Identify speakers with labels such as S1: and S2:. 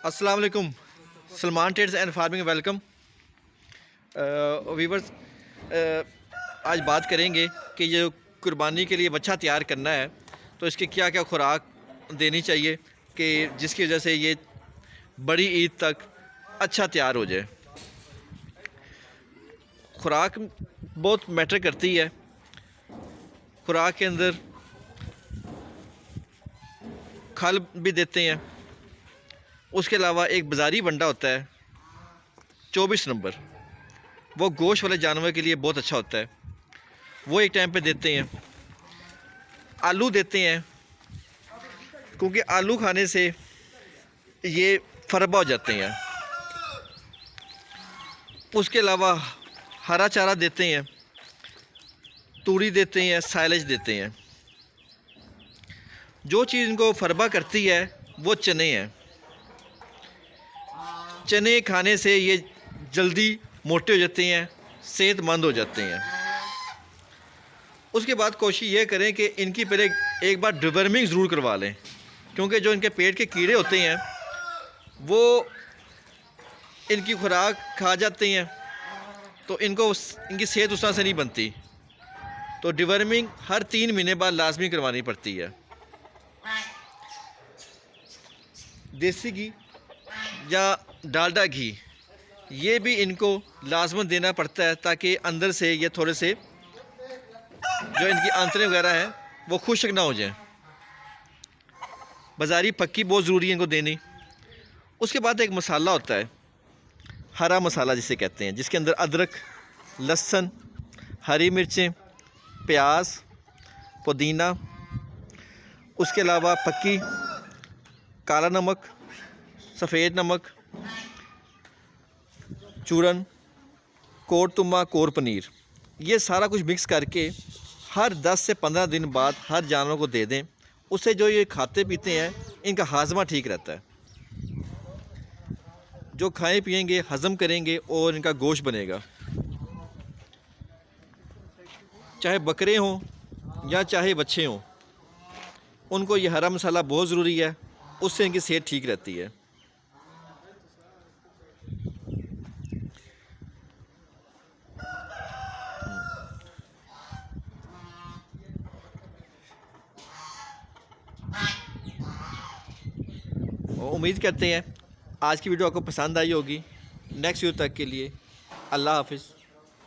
S1: अस्सलाम वालेकुम। Salman trades and farming welcome viewers. आज बात करेंगे कि ये कुर्बानी के लिए बच्चा तैयार करना है तो इसकी क्या क्या खुराक देनी चाहिए कि जिसकी वजह से ये बड़ी ईद तक अच्छा तैयार हो जाए। खुराक बहुत मैटर करती है। खुराक के अंदर खल भी देते हैं। उसके अलावा एक बाज़ारी बंडा होता है 24 नंबर, वो गोश्त वाले जानवर के लिए बहुत अच्छा होता है, वो एक टाइम पे देते हैं। आलू देते हैं क्योंकि आलू खाने से ये फरबा हो जाते हैं। उसके अलावा हरा चारा देते हैं, तूड़ी देते हैं, साइलेज देते हैं। जो चीज़ इनको फरबा करती है वो चने हैं। चने खाने से ये जल्दी मोटे हो जाते हैं, सेहतमंद हो जाते हैं। उसके बाद कोशिश ये करें कि इनकी पहले एक बार डिवर्मिंग ज़रूर करवा लें, क्योंकि जो इनके पेट के कीड़े होते हैं वो इनकी खुराक खा जाते हैं, तो इनकी सेहत उस तरह से नहीं बनती। तो डिवर्मिंग हर 3 महीने बाद लाजमी करवानी पड़ती है। देसी घी या डालडा घी ये भी इनको लाजमन देना पड़ता है, ताकि अंदर से ये थोड़े से जो इनकी आंतरें वगैरह हैं वो खुश्क ना हो जाएं। बाज़ारी पक्की बहुत ज़रूरी है इनको देनी। उसके बाद एक मसाला होता है, हरा मसाला जिसे कहते हैं, जिसके अंदर अदरक, लहसुन, हरी मिर्चें, प्याज, पुदीना, उसके अलावा पक्की काला नमक, सफ़ेद नमक, चूरन, कोर तुमा, कोर पनीर, ये सारा कुछ मिक्स करके हर 10 से 15 दिन बाद हर जानवर को दे दें। उससे जो ये खाते पीते हैं इनका हाजमा ठीक रहता है। जो खाएं पिएंगे हज़म करेंगे और इनका गोश्त बनेगा। चाहे बकरे हों या चाहे बच्चे हों, उनको ये हरा मसाला बहुत ज़रूरी है, उससे इनकी सेहत ठीक रहती है। उम्मीद करते हैं आज की वीडियो आपको पसंद आई होगी। नेक्स्ट वीडियो तक के लिए अल्लाह हाफिज़।